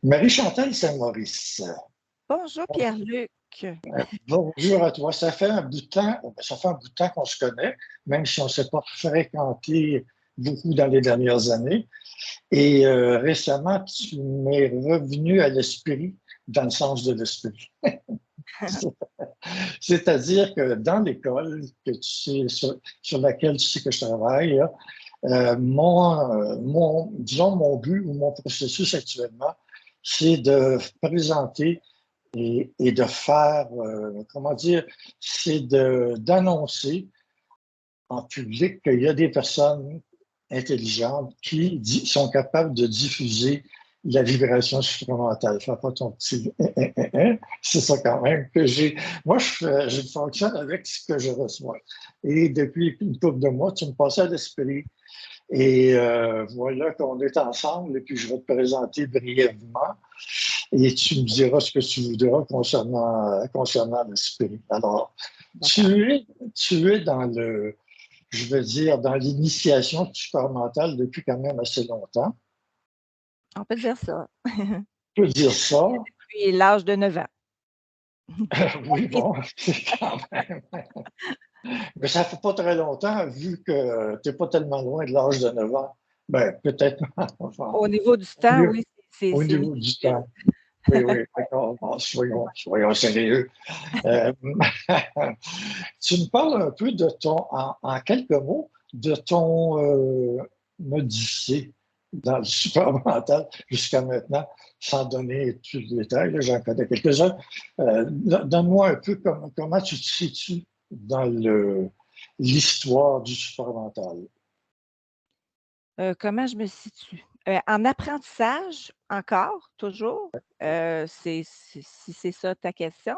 Marie-Chantal Saint-Maurice, Bonjour Pierre-Luc. bonjour à toi. Ça fait un bout de temps, ça fait un bout de temps qu'on se connaît, même si on ne s'est pas fréquenté beaucoup dans les dernières années. Et récemment, tu m'es revenu à l'esprit dans le sens de l'esprit. C'est-à-dire que dans l'école que tu sais, sur laquelle tu sais que je travaille, là, disons, mon but ou mon processus actuellement, c'est de présenter et de faire, comment dire, c'est d'annoncer en public qu'il y a des personnes intelligentes qui sont capables de diffuser la vibration supramentale. Fais pas ton petit c'est ça quand même que j'ai. Moi, je fonctionne avec ce que je reçois. Et depuis une couple de mois, tu me passais à l'esprit. Et voilà qu'on est ensemble, et puis je vais te présenter brièvement, et tu me diras ce que tu voudras concernant l'esprit. Alors, D'accord. tu es, tu es dans je veux dire, dans l'initiation du supramentale depuis quand même assez longtemps. On peut dire ça. Je peux dire ça. Depuis l'âge de 9 ans. Oui, bon, c'est quand même. Mais ça fait pas très longtemps, vu que tu n'es pas tellement loin de l'âge de 9 ans. Ben, peut-être, enfin, Au niveau du au temps, niveau oui, au c'est niveau du minuscule. temps. Oui, oui, d'accord. Bon, soyons sérieux. Euh, tu me parles un peu en quelques mots, de ton odyssée dans le supramental jusqu'à maintenant, sans donner tous les détails, là, j'en connais quelques-uns. Donne-moi un peu comment tu te situes dans l'histoire du supramental. Comment je me situe? En apprentissage, encore, toujours, si c'est ça ta question.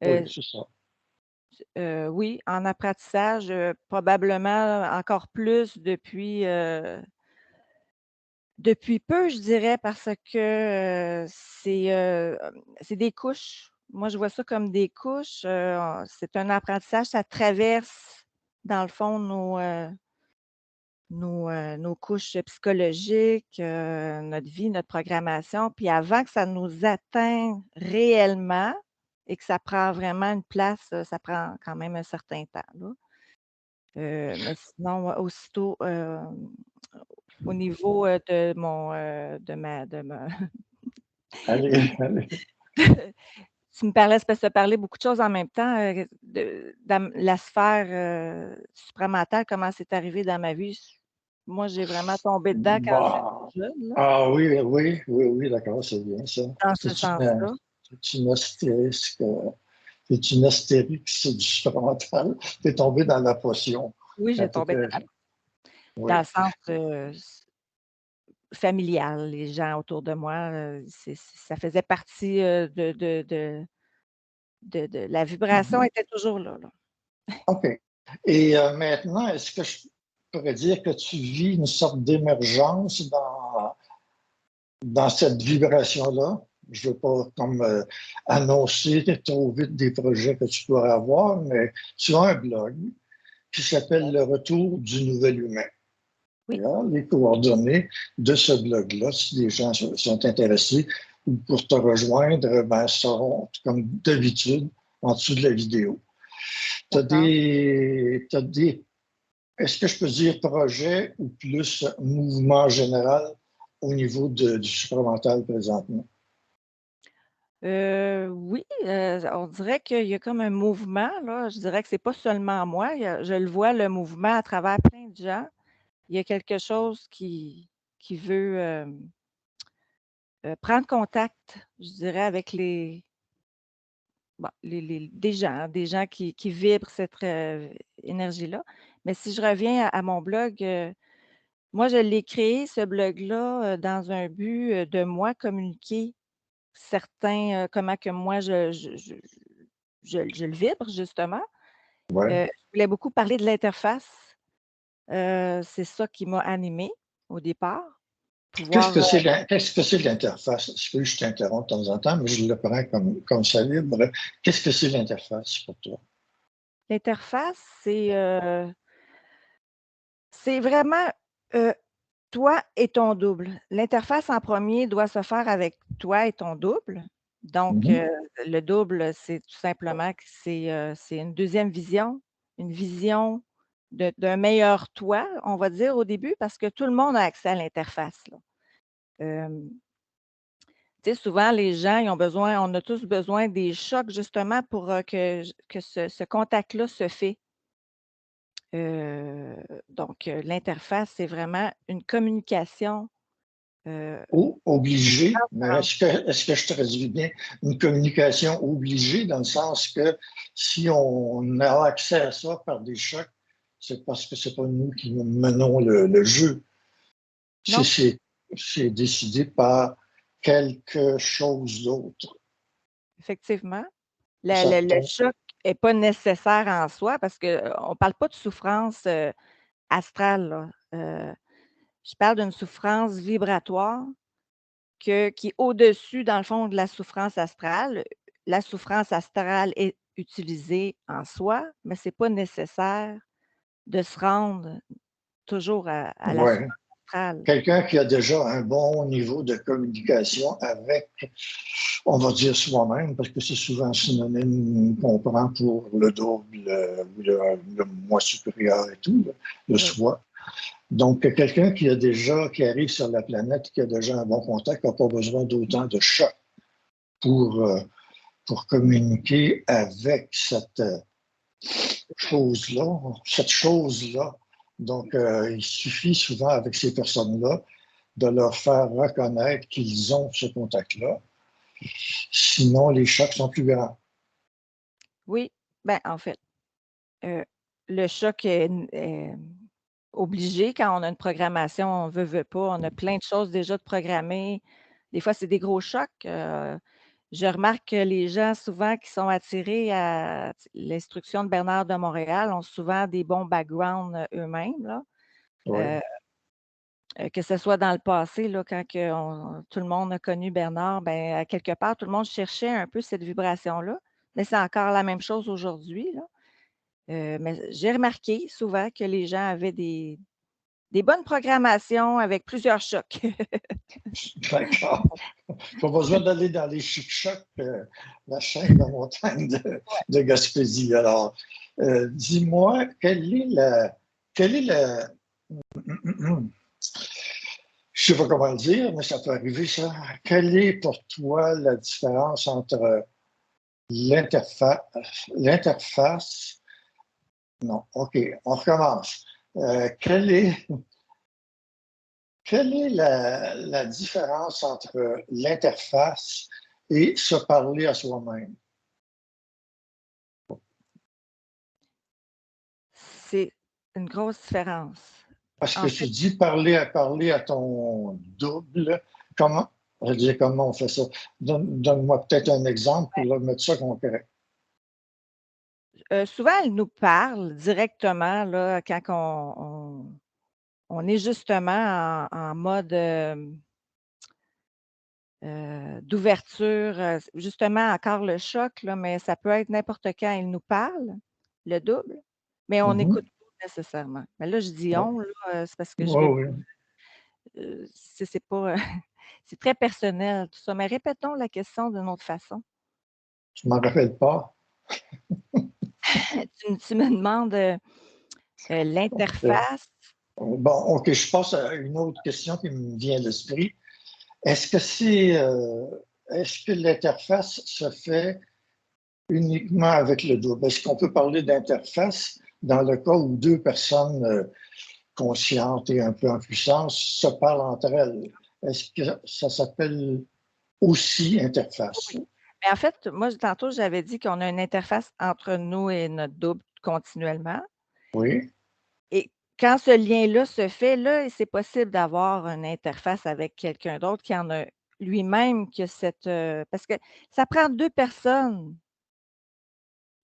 Oui, Euh, c'est ça. oui, en apprentissage, probablement encore plus depuis peu, je dirais, parce que c'est des couches. Moi, je vois ça comme des couches. C'est un apprentissage, ça traverse, dans le fond, nos couches psychologiques, notre vie, notre programmation. Puis avant que ça nous atteigne réellement et que ça prend vraiment une place, ça prend quand même un certain temps, là. Mais sinon, aussitôt, au niveau, de ma Allez, allez. tu me parlais, c'est parce que tu as parlé beaucoup de choses en même temps, dans la sphère, supramentale, comment c'est arrivé dans ma vie. Moi, j'ai vraiment tombé dedans quand Bah, j'étais jeune, là, ah oui, oui, oui, oui, d'accord, c'est bien ça. dans ce C'est une, sens-là. c'est une astérix, c'est une astérix du supramental. T'es tombé dans la potion Oui, quand j'ai tombé t'étais. dans Oui, le sens, familial. Les gens autour de moi, ça faisait partie, de la vibration était toujours là, là. OK. Et maintenant, est-ce que je pourrais dire que tu vis une sorte d'émergence dans cette vibration-là? Je ne veux pas comme annoncer trop vite des projets que tu pourrais avoir, mais tu as un blog qui s'appelle Le Retour du Nouvel Humain. Oui, Là, les coordonnées de ce blog-là, si les gens sont intéressés ou pour te rejoindre, ben, seront comme d'habitude en dessous de la vidéo. Tu as d'accord. est-ce que je peux dire projet ou plus mouvement général au niveau du supramental présentement? Oui, on dirait qu'il y a comme un mouvement, là. Je dirais que c'est pas seulement moi. Je le vois, le mouvement à travers plein de gens. Il y a quelque chose qui veut, prendre contact, je dirais, avec bon, des gens qui vibrent cette, énergie-là. Mais si je reviens à mon blog, moi, je l'ai créé, ce blog-là, dans un but, de moi communiquer certains, comment que moi je le vibre justement. Ouais. Je voulais beaucoup parler de l'interface. C'est ça qui m'a animée au départ. Pouvoir, Qu'est-ce que c'est l'interface? Excuse, je t'interromps de temps en temps, mais je le prends comme ça libre. Qu'est-ce que c'est l'interface pour toi? l'interface, c'est vraiment, heu, toi et ton double. L'interface en premier doit se faire avec toi et ton double. Donc, Mhm. le double, c'est tout simplement que c'est une deuxième vision, une vision d'un meilleur toi, on va dire au début, parce que tout le monde a accès à l'interface, là. Hem, Tu sais, souvent les gens, ils ont besoin on a tous besoin des chocs justement pour, que ce contact-là se fait. Donc, l'interface, c'est vraiment une communication, heu, Obligé, mais transparente. est-ce que je traduis bien une communication obligée dans le sens que si on a accès à ça par des chocs, c'est parce que c'est pas nous qui menons le jeu. C'est Non, c'est- c'est décidé par quelque chose d'autre. effectivement. Ça Le tombe. choc est pas nécessaire en soi parce qu'on ne parle pas de souffrance, astrale, là. Je parle d'une souffrance vibratoire qui est au-dessus, dans le fond, de la souffrance astrale. La souffrance astrale est utilisée en soi, mais c'est pas nécessaire de se rendre toujours à la Ouais. souffrance astrale. Quelqu'un qui a déjà un bon niveau de communication avec, on va dire soi-même, parce que c'est souvent synonyme qu'on prend pour le double, le moi supérieur et tout, le Oui. soi. Donc, quelqu'un qui arrive sur la planète, qui a déjà un bon contact, n'a pas besoin d'autant de chocs pour, euh, pour communiquer avec chose-là, cette chose-là. Donc, il suffit souvent avec ces personnes-là de leur faire reconnaître qu'ils ont ce contact-là. Sinon, les chocs sont plus grands. Oui, ben, en fait, heu, le choc est obligé quand on a une programmation, on veut pas, on a plein de choses déjà de programmées. Des fois, c'est des gros chocs. Je remarque que les gens souvent qui sont attirés à l'instruction de Bernard de Montréal ont souvent des bons backgrounds, eux-mêmes, là. Oui. Heu que ce soit dans le passé, là, quand tout le monde a connu Bernard, ben, à quelque part, tout le monde cherchait un peu cette vibration-là, mais c'est encore la même chose aujourd'hui, là. Mais j'ai remarqué souvent que les gens avaient des bonnes programmations avec plusieurs chocs. D'accord. Pas besoin d'aller dans les chic-chocs, la chaîne de montagne de Gaspésie. Alors, dis-moi, quelle est la, je ne sais pas comment le dire, mais ça peut arriver, ça. Quelle est pour toi la différence entre l'interface, non, OK, on recommence. Euh, quelle est, quelle est la différence entre l'interface et se parler à soi-même? C'est une grosse différence. Parce que En tu fait, dis parler à ton double. Comment? Je dis comment on fait ça? Donne-moi peut-être un exemple pour le mettre ça concret. souvent, elle nous parle directement, là, quand on est justement en mode, d'ouverture, justement encore le choc, là, mais ça peut être n'importe quand. Il nous parle, le double, mais on n'écoute Mhm. pas nécessairement. Mais là, je dis Oui, «on», là, c'est parce que je vais oui. c'est pas, c'est très personnel tout ça. Mais répétons la question d'une autre façon. Je ne m'en rappelle pas. Tu me demandes, Euh, l'interface. Bon, OK, je passe à une autre question qui me vient à l'esprit. Est-ce que est-ce que l'interface se fait uniquement avec le double? Est-ce qu'on peut parler d'interface dans le cas où deux personnes conscientes et un peu en puissance se parlent entre elles? Est-ce que ça s'appelle aussi interface? Oui. Mais en fait, moi, tantôt, j'avais dit qu'on a une interface entre nous et notre double continuellement. Oui. Et quand ce lien-là se fait, là, c'est possible d'avoir une interface avec quelqu'un d'autre qui en a lui-même que cette, parce que ça prend 2 personnes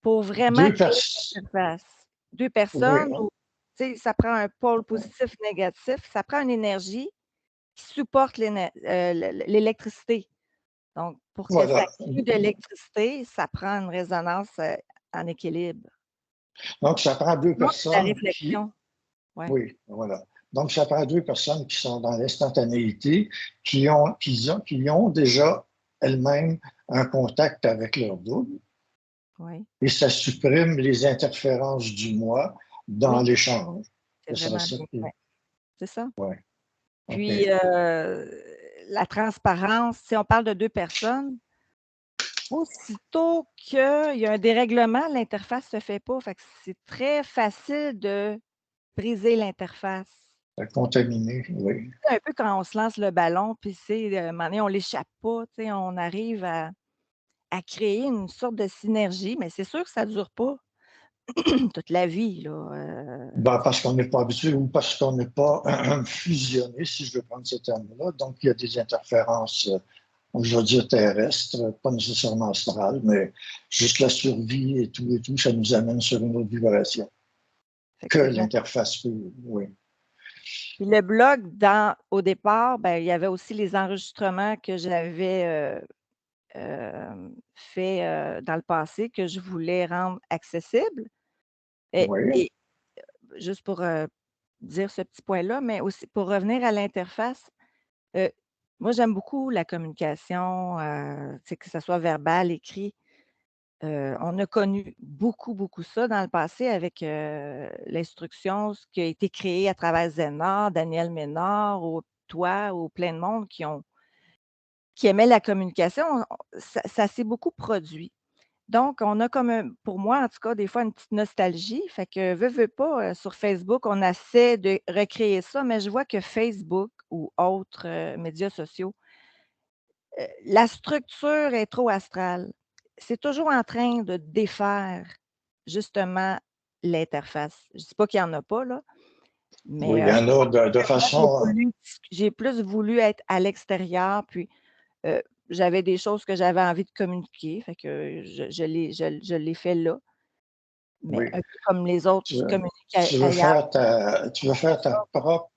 pour vraiment Deux créer personnes. une interface. 2 Oui. personnes ou tu sais, ça prend un pôle positif, négatif, ça prend une énergie qui supporte l'électricité. Donc pour que ça Voilà. crée de l'électricité, ça prend une résonance, en équilibre. Donc, ça prend deux Sinon, c'est de la personnes qui. réflexion. Ouais. Oui, voilà. Donc, ça prend deux personnes qui sont dans l'instantanéité, qui ont déjà elles-mêmes un contact avec leur double Oui, et ça supprime les interférences du moi dans oui, l'échange. c'est Ça serait vraiment ça. bien. Ouais, c'est ça. Oui, OK. Puis, la transparence, si on parle de 2 personnes, aussitôt qu'il y a un dérèglement, l'interface se fait pas. Fait que c'est très facile de briser l'interface. Contaminé, oui. Un peu quand on se lance le ballon, puis c'est, un moment donné, on l'échappe pas, tu sais, on arrive à créer une sorte de synergie, mais c'est sûr que ça dure pas toute la vie, là, Ben, parce qu'on n'est pas habitué ou parce qu'on n'est pas fusionné, si je veux prendre ce terme-là. Donc, il y a des interférences, je veux dire terrestres, pas nécessairement astrales, mais juste la survie et tout, ça nous amène sur une autre vibration que effectivement. l'interface peut, oui. Puis le blog au départ, ben, il y avait aussi les enregistrements que j'avais, fait, dans le passé que je voulais rendre accessibles Oui, et juste pour, dire ce petit point-là, mais aussi pour revenir à l'interface, heu, moi j'aime beaucoup la communication, tu sais, que ça soit verbal, écrit. On a connu beaucoup, beaucoup ça dans le passé avec, l'instruction, ce qui a été créé à travers Zénard, Daniel Ménard ou toi ou plein de monde qui aimaient la communication. Ça s'est beaucoup produit. Donc, on a comme un pour moi, en tout cas, des fois, une petite nostalgie. Fait que veux pas, sur Facebook, on essaie de recréer ça, mais je vois que Facebook ou autres, médias sociaux, la structure est trop astrale. C'est toujours en train de défaire, justement, l'interface. Je ne dis pas qu'il y en a pas, là, oui, il mais, y en a de moi, j'ai façon. voulu j'ai plus voulu être à l'extérieur, puis, heu, j'avais des choses que j'avais envie de communiquer, fait que je l'ai fait là. Mais Oui, un peu comme les autres tu, qui communiquent ailleurs. tu veux faire ta propre,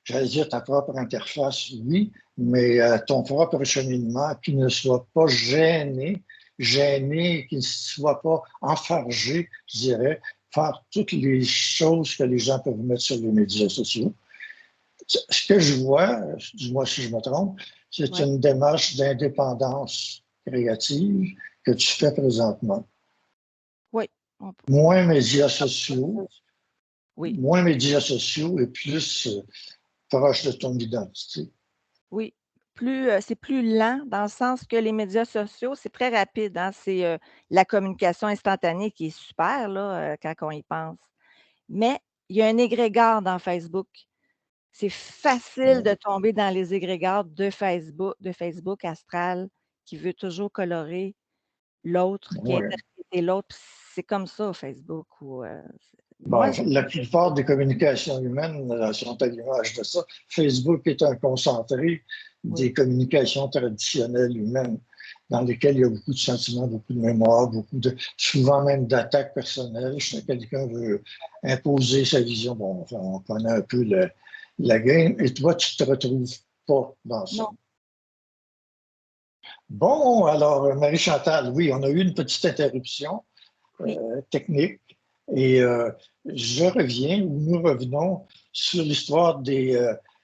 j'allais dire ta propre interface, oui, mais ton propre cheminement qui ne soit pas gêné, qui ne soit pas enfargé, je dirais, faire toutes les choses que les gens peuvent mettre sur les médias sociaux. Ce que je vois, dis-moi si je me trompe, c'est Ouais, une démarche d'indépendance créative que tu fais présentement. oui, on peut Moins médias sociaux, oui, et plus proche de ton identité. oui. C'est plus lent dans le sens que les médias sociaux, c'est très rapide, hein. C'est, la communication instantanée qui est super là, quand on y pense. Mais il y a un égrégore dans Facebook. C'est facile de tomber dans les égrégores de Facebook astral qui veut toujours colorer l'autre, qui Oui. interpréter l'autre. C'est comme ça Facebook ou, Bon, moi je la plupart des communications humaines sont à l'image de ça. Facebook est un concentré oui, des communications traditionnelles humaines, dans lesquelles il y a beaucoup de sentiments, beaucoup de mémoire, souvent même d'attaques personnelles. Quelqu'un veut imposer sa vision. Bon, enfin, on connaît un peu la game. Et toi, tu ne te retrouves pas dans ça. non, Bon, alors, Marie-Chantal, oui, on a eu une petite interruption oui, technique. Et je reviens, ou nous revenons sur l'histoire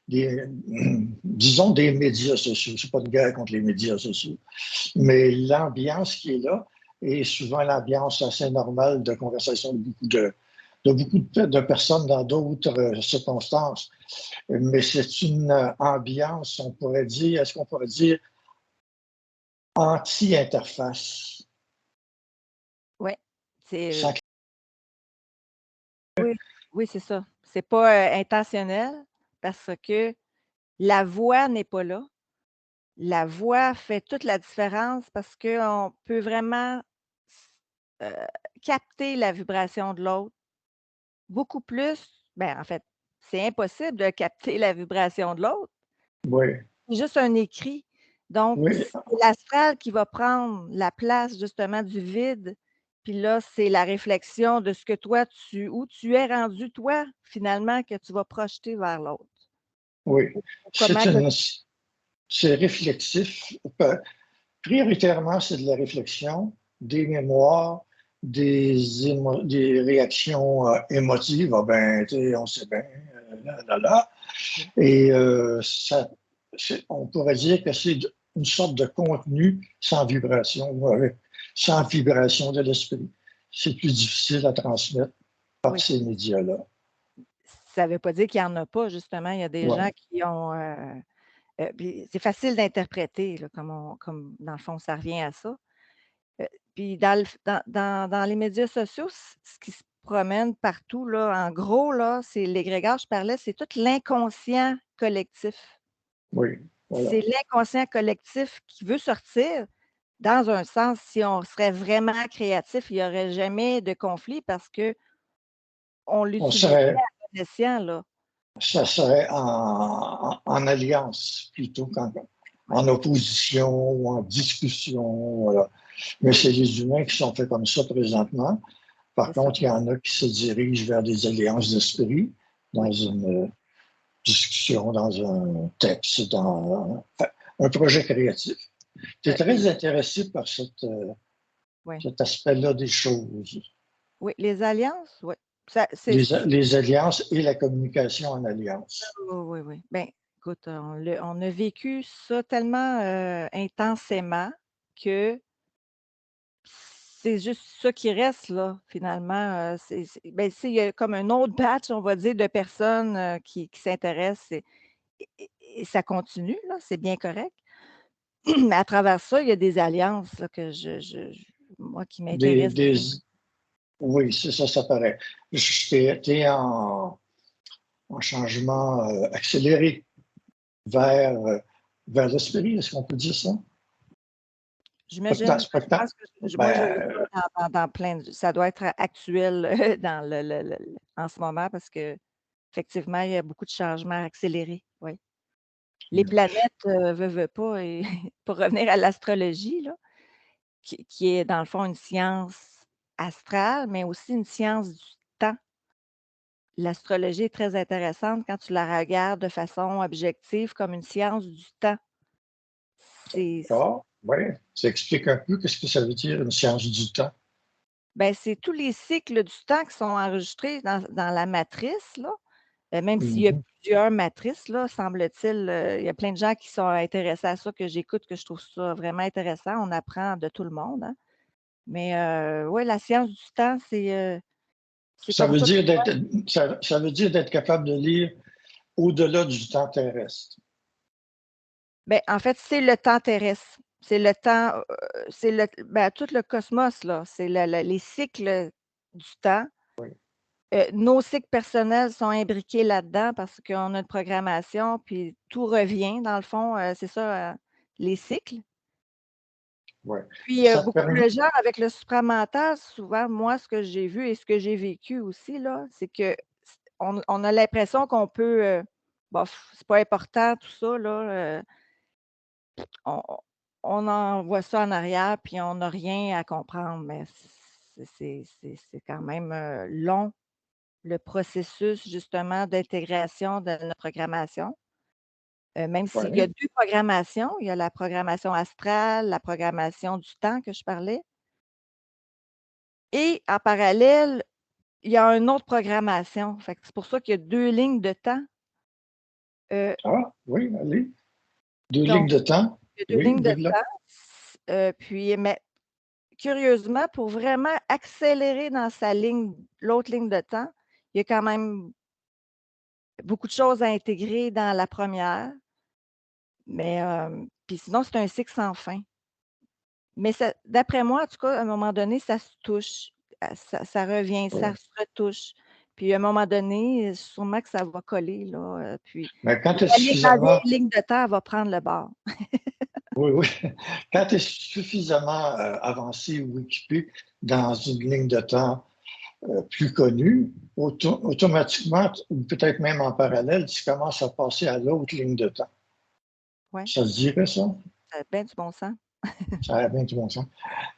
disons, des médias sociaux. Ce n'est pas de guerre contre les médias sociaux, mais l'ambiance qui est là est souvent l'ambiance assez normale de conversation de beaucoup de personnes dans d'autres circonstances. Mais c'est une ambiance, on pourrait dire, est-ce qu'on pourrait dire anti-interface? ouais, c'est Sans- oui, oui, c'est ça. C'est pas, intentionnel parce que la voix n'est pas là. La voix fait toute la différence parce qu'on peut vraiment s capter la vibration de l'autre beaucoup plus ben, en fait, c'est impossible de capter la vibration de l'autre. Oui, C'est juste un écrit. Donc, oui, c'est l'astral qui va prendre la place justement du vide. Puis là, c'est la réflexion de ce que toi, où tu es rendu, toi, finalement, que tu vas projeter vers l'autre. oui. Comment C'est que une, c'est réflexif. Prioritairement, c'est de la réflexion, des mémoires, des réactions émotives. Ah ben, tu sais, on sait bien, là, là, là. Et on pourrait dire que c'est une sorte de contenu sans vibration, sans vibration de l'esprit. C'est plus difficile à transmettre par Oui. ces médias-là. Ça ne veut pas dire qu'il n'y en a pas, justement. Il y a des Ouais. gens qui ont. Puis c'est facile d'interpréter, là, comme dans le fond, ça revient à ça. Puis dans les médias sociaux, ce qui se promène partout, là, en gros, là, c'est l'égrégore, je parlais, c'est tout l'inconscient collectif. Oui, voilà. C'est l'inconscient collectif qui veut sortir. Dans un sens, si on serait vraiment créatif, il n'y aurait jamais de conflit parce qu'on On l'utiliserait serait, à bon escient, là. ça serait en alliance plutôt Ouais. en opposition ou en discussion. Voilà. Mais c'est les humains qui sont faits comme ça présentement. Par C'est ça. contre, il y en a qui se dirigent vers des alliances d'esprit dans Oui, une discussion, dans un texte, dans un projet créatif. Tu es très les intéressé par ouais. cet aspect-là des choses, Oui, les alliances, oui. Ça c'est les alliances et la communication en alliance. oui, oui, oui. Ben, écoute, on a vécu ça tellement, intensément que c'est juste ça qui reste là, finalement, ben, tu sais, il y a comme un autre batch, on va dire, de personnes, qui s'intéressent et ça continue là, c'est bien correct. Mais à travers ça, il y a des alliances là que moi qui Des, m'intéressent des, beaucoup. oui, c'est ça, ça paraît. Tu es en changement accéléré vers, vers l'esprit, est-ce qu'on peut dire ça? J'imagine, C'est pas je de temps. pense que moi, je le Ben, vois dans plein de ça doit être actuel, dans en ce moment parce qu'effectivement, il y a beaucoup de changements accélérés, oui. Les planètes, veulent pas et pour revenir à l'astrologie là, qui est dans le fond une science astrale, mais aussi une science du temps. L'astrologie est très intéressante quand tu la regardes de façon objective comme une science du temps. C'est oui, ça explique un peu qu'est-ce que ça veut dire une science du temps. Ben, c'est tous les cycles du temps qui sont enregistrés dans la matrice, là, même s'il y a Mhm. plusieurs matrices, là, semble-t-il, il y a plein de gens qui sont intéressés à ça, que j'écoute, que je trouve ça vraiment intéressant. On apprend de tout le monde, hein. Mais ouais, la science du temps, c'est Ça comme veut ça dire pour moi. ça veut dire d'être capable de lire au-delà du temps terrestre. Ben, en fait, c'est le temps terrestre. C'est le temps, c'est tout le cosmos, là. C'est les cycles du temps. Oui, Nos cycles personnels sont imbriqués là-dedans parce qu'on a une programmation, puis tout revient dans le fond, c'est ça, les cycles. oui. Puis, Ça te beaucoup permet. de gens avec le supramental, souvent, moi, ce que j'ai vu et ce que j'ai vécu aussi là, c'est que on a l'impression qu'on peut, bof, c'est pas important tout ça là, on envoie ça en arrière, puis on n'a rien à comprendre, mais c'est quand même, long. Le processus justement d'intégration de notre programmation, même s'il y a Oui. 2 programmations, il y a la programmation astrale, la programmation du temps que je parlais et en parallèle, il y a une autre programmation. Fait que c'est pour ça qu'il y a 2 lignes de temps, heu, Ah, oui, allez. Deux lignes donc de temps. il y a 2 Oui, lignes de développe. temps, puis mais curieusement, pour vraiment accélérer dans sa ligne l'autre ligne de temps, il y a quand même beaucoup de choses à intégrer dans la première. Mais, puis sinon, c'est un cycle sans fin. Mais ça d'après moi, en tout cas, à un moment donné, ça se touche, ça revient, ça Oui. se retouche. Puis à un moment donné, sûrement que ça va coller là, puis Mais quand tu es la suffisamment. vieille ligne de temps, elle va prendre le bord. Oui, oui. Quand tu es suffisamment avancé ou équipé dans une ligne de temps plus connue, automatiquement, ou peut-être même en parallèle, tu commences à passer à l'autre ligne de temps. Ouais, Ça se dirait, ça? ça a bien du bon sens. Ça a bien du bon sens.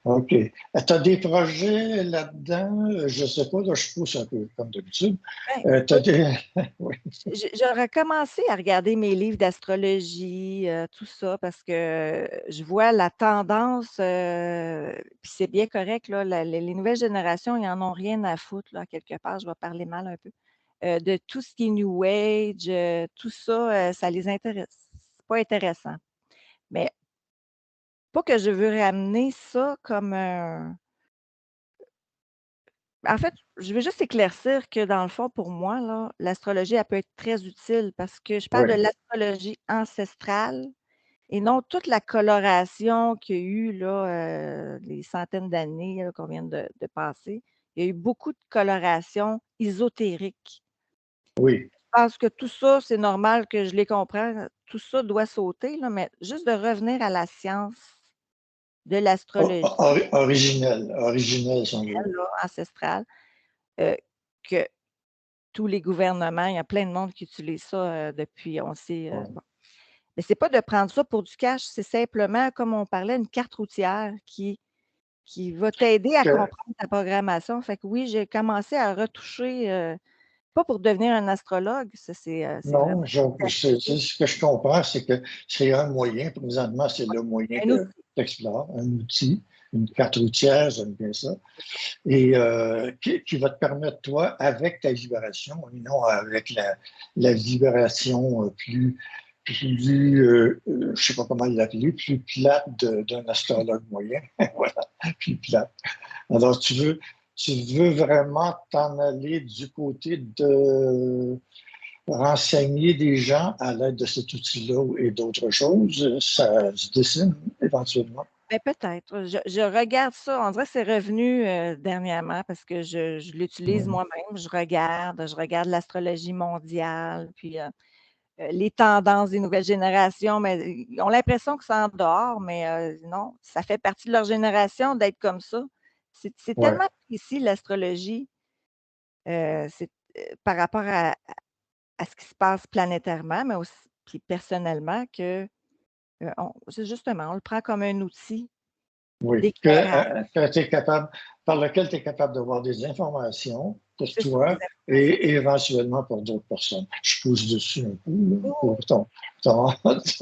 OK. Tu as des projets là-dedans? Je ne sais pas, là, je pousse un peu comme d'habitude. Ben, Tu as écoute, des. Oui. j'aurais commencé à regarder mes livres d'astrologie, tout ça, parce que je vois la tendance, puis c'est bien correct, là, les nouvelles générations, ils en ont rien à foutre, là, quelque part, je vais parler mal un peu, de tout ce qui est New Age, tout ça, ça les intéresse. C'est pas intéressant. Mais pas que je veux ramener ça comme un en fait, je veux juste éclaircir que dans le fond, pour moi, là, l'astrologie, elle peut être très utile parce que je parle de Oui, l'astrologie ancestrale et non toute la coloration qu'il y a eu là, les centaines d'années là, qu'on vient de passer. Il y a eu beaucoup de coloration ésotérique. oui. Je pense que tout ça, c'est normal que je les comprends. Tout ça doit sauter, là, mais juste de revenir à la science de l'astrologie, Originel, originel, si on veut. elle, là, ancestrale, euh, que tous les gouvernements, il y a plein de monde qui utilise ça depuis, on sait. Ouais. Bon. Mais c'est pas de prendre ça pour du cash, c'est simplement, comme on parlait, une carte routière qui va t'aider à Que- comprendre ta programmation. Fait que oui, j'ai commencé à retoucher, pas pour devenir un astrologue, ça c'est vraiment non, c'est ce que je comprends, c'est que c'est un moyen, présentement, c'est le moyen un que outil. tu explores, un outil, une carte routière, j'aime bien ça, et qui va te permettre, toi, avec ta vibration, et non avec la vibration je sais pas comment l'appeler, plus plate d'un astrologue moyen. Voilà, plus plate. Alors, tu veux vraiment t'en aller du côté de renseigner des gens à l'aide de cet outil-là et d'autres choses, ça se dessine éventuellement. Ben, peut-être. Je regarde ça, on dirait que c'est revenu, dernièrement parce que je l'utilise Mm. moi-même. Je regarde l'astrologie mondiale, puis, les tendances des nouvelles générations, mais ils ont l'impression que c'est en dehors, mais non, ça fait partie de leur génération d'être comme ça. C'est Ouais. tellement précis l'astrologie, c'est, par rapport à ce qui se passe planétairement, mais aussi puis personnellement que, on c'est justement, on le prend comme un outil Oui, d'éclairage. que tu es capable, par lequel tu es capable d'avoir des informations pour C'est ça, des toi informations. et éventuellement pour d'autres personnes. Je pousse dessus un peu là, Oui, oui,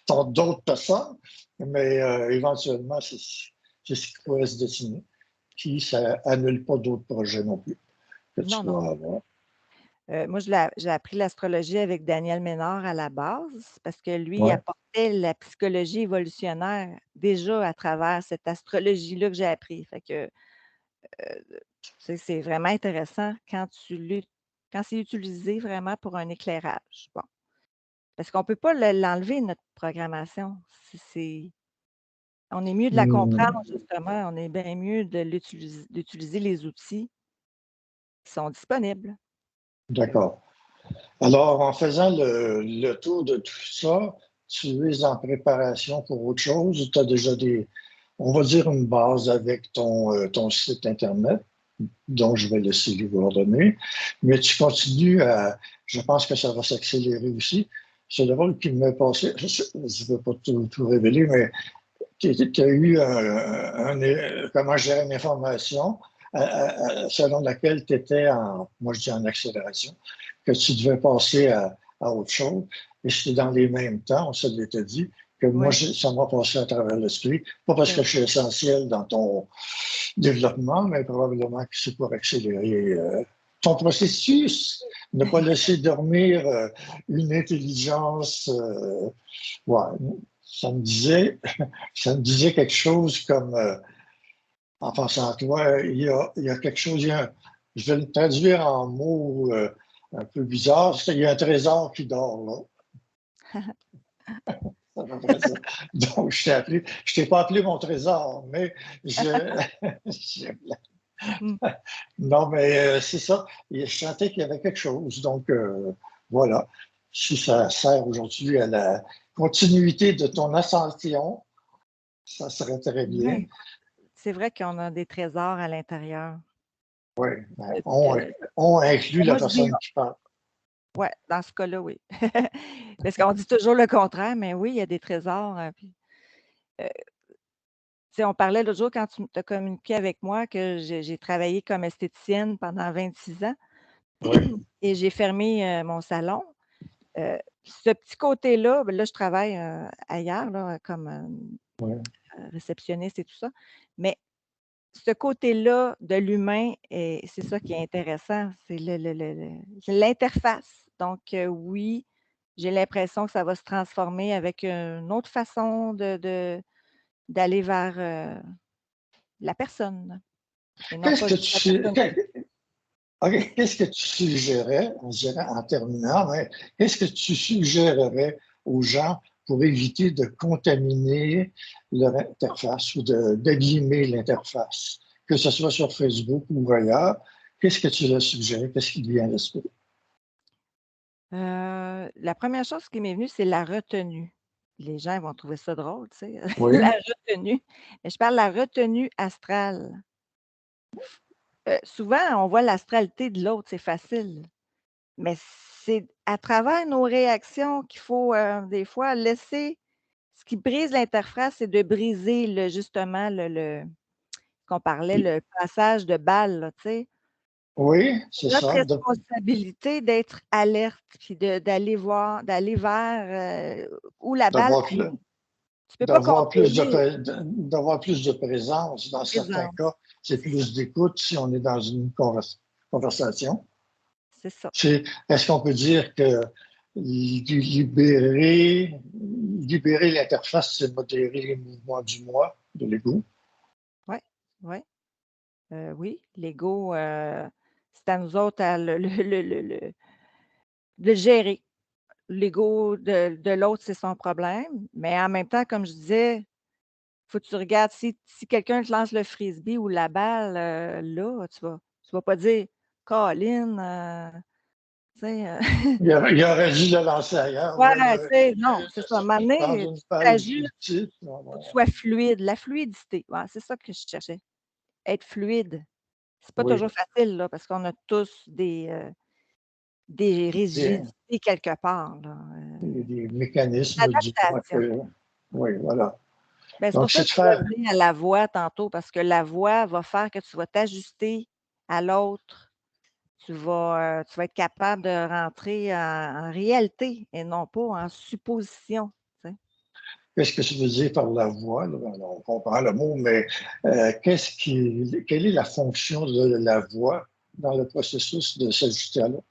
pour d'autres personnes, mais éventuellement, c'est ce qui pourrait se dessiner. Puis ça annule pas d'autres projets non plus que tu non, non. pourras avoir. Moi, j'ai appris l'astrologie avec Daniel Ménard à la base parce que lui, il Ouais. apportait la psychologie évolutionnaire déjà à travers cette astrologie-là que j'ai appris. Fait que, c'est vraiment intéressant quand c'est utilisé vraiment pour un éclairage. Bon, parce qu'on ne peut pas l'enlever, notre programmation. On est mieux de la comprendre, Hmm, justement. On est bien mieux d'utiliser les outils qui sont disponibles. d'accord. Alors, en faisant le tour de tout ça, tu es en préparation pour autre chose. Tu as déjà on va dire une base avec ton site Internet, dont je vais laisser les coordonnées, mais tu continues je pense que ça va s'accélérer aussi. C'est drôle qu'il m'est passé, je ne veux pas tout révéler, mais tu as eu comment gérer une information selon laquelle tu étais moi je dis en accélération, que tu devais passer à autre chose. Et c'était dans les mêmes temps, on se l'était dit, que moi, Oui, ça m'a passé à travers l'esprit. Pas parce ben que je suis essentiel dans ton développement, mais probablement que c'est pour accélérer ton processus, ne pas laisser dormir une intelligence. Ouais, ça me disait, ça me disait quelque chose comme, en pensant à toi, il y a quelque chose, je vais le traduire en mots un peu bizarres, il y a un trésor qui dort là. C'est à peu près ça. Donc, je t'ai pas appelé mon trésor, mais je, je- mmh. non, mais c'est ça. Et je sentais qu'il y avait quelque chose. Donc, voilà. Si ça sert aujourd'hui à la continuité de ton ascension, ça serait très bien. Ouais, c'est vrai qu'on a des trésors à l'intérieur. Oui, ben, Euh, on inclut la moi, je dis personne qui parle. ouais, dans ce cas-là, oui. Parce qu'on dit toujours le contraire, mais oui, il y a des trésors, puis, heu, tu sais, on parlait l'autre jour quand tu as communiqué avec moi que j'ai travaillé comme esthéticienne pendant 26 ans Oui, et j'ai fermé, mon salon. Ce petit côté-là, ben là, je travaille, ailleurs là, comme, oui. réceptionniste et tout ça, mais ce côté-là de l'humain et c'est ça qui est intéressant, c'est c'est l'interface. Donc oui, j'ai l'impression que ça va se transformer avec une autre façon d'aller vers la personne et non Qu'est-ce pas que juste la personne. OK, qu'est-ce que tu suggérais, je dirais en terminant, mais qu'est-ce que tu suggérerais aux gens pour éviter de contaminer leur interface ou d'abîmer l'interface, que ce soit sur Facebook ou ailleurs? Qu'est-ce que tu leur suggérais? Qu'est-ce qui te vient à l'esprit? La première chose qui m'est venue, c'est la retenue. Les gens vont trouver ça drôle, tu sais, Oui, la retenue. Mais je parle de la retenue astrale. Souvent, on voit l'astralité de l'autre, c'est facile, mais c'est à travers nos réactions qu'il faut, des fois laisser ce qui brise l'interface, c'est de briser justement le qu'on parlait, le passage de balle, là, tu sais. oui, c'est Notre ça. responsabilité d'être alerte, puis d'aller vers, où la balle D'avoir plus, atterrit. Tu peux pas contrôler d'avoir plus de présence. Dans la certains présence. cas, c'est C'est ça, plus d'écoute si on est dans une conversation. c'est ça. Est-ce qu'on peut dire que libérer l'interface, c'est modérer les mouvements du moi, de l'ego? Ouais, ouais, oui, l'ego, c'est à nous autres à le gérer. L'ego de l'autre, c'est son problème, mais en même temps, comme je disais, faut que tu regardes si quelqu'un te lance le frisbee ou la balle, là, tu vas pas dire: «Colline, tu sais, Il aurait dû le lancer ailleurs. ouais, Là, il tu aurait sais, dû non, c'est ça. À un moment donné, prendre une tu balle t'ajustes, fictive. faut que tu sois fluide. La fluidité, ouais, c'est ça que je cherchais, être fluide. C'est pas Oui, toujours facile, là, parce qu'on a tous des des, rigidités quelque part, là, des mécanismes du moi l'adaptation. que. Oui, voilà. Ben, c'est Donc, pour ça c'est que de je faire. revenais à la voix tantôt, parce que la voix va faire que tu vas t'ajuster à l'autre. Tu vas être capable de rentrer en réalité et non pas en supposition, tu sais? Qu'est-ce que tu veux dire par la voix? Là? Ben, on comprend le mot, mais quelle est la fonction de la voix dans le processus de s'ajuster à l'autre?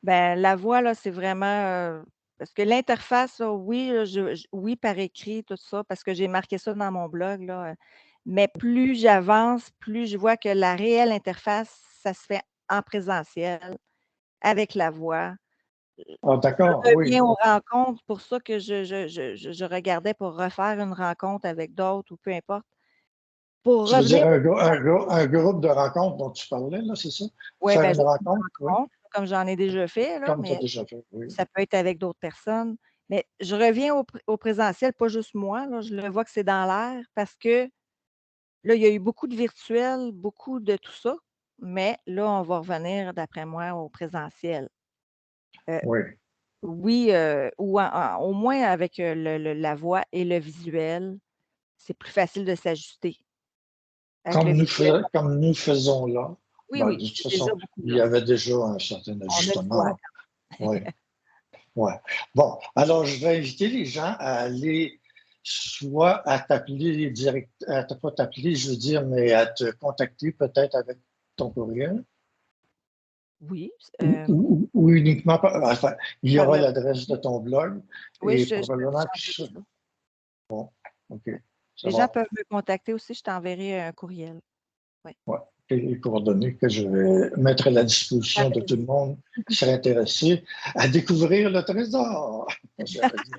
Ben, la voix, là, c'est vraiment, parce que l'interface, là, oui, là, oui, par écrit, tout ça, parce que j'ai marqué ça dans mon blog, là, mais plus j'avance, plus je vois que la réelle interface, ça se fait en présentiel, avec la voix. Ah, d'accord, Je oui. reviens aux rencontres, pour ça que je regardais pour refaire une rencontre avec d'autres ou peu importe, pour Tu veux revenir dire au un groupe de rencontres dont tu parlais, là, c'est ça? ouais, Faire ben, une juste une rencontre, oui, rencontre, comme j'en ai déjà fait, là, comme tu as mais déjà fait, oui. ça peut être avec d'autres personnes. Mais je reviens au présentiel, pas juste moi, là, je le vois que c'est dans l'air parce que là, il y a eu beaucoup de virtuel, beaucoup de tout ça, mais là, on va revenir, d'après moi, au présentiel. Heu, Oui. oui, ou au moins avec, la voix et le visuel, c'est plus facile de s'ajuster. Avec le visuel, Comme nous faisons là, oui, ben, de oui, toute c'est déjà façon, beaucoup il y là. avait déjà un certain On a le choix. ajustement. Oui. Ouais. Bon, alors je vais inviter les gens à aller soit à t'appeler direct, pas t'appeler, je veux dire, mais à te contacter peut-être avec ton courriel Oui, ou uniquement enfin, il y par aura le l'adresse de ton blog oui, et je vais probablement que changer tout ça. OK, ça Les gens va. peuvent me contacter aussi, je t'enverrai un courriel. Oui. Ouais. Et les coordonnées que je vais mettre à la Ça disposition de fait tout le monde qui serait intéressé à découvrir le trésor. J'aurais dit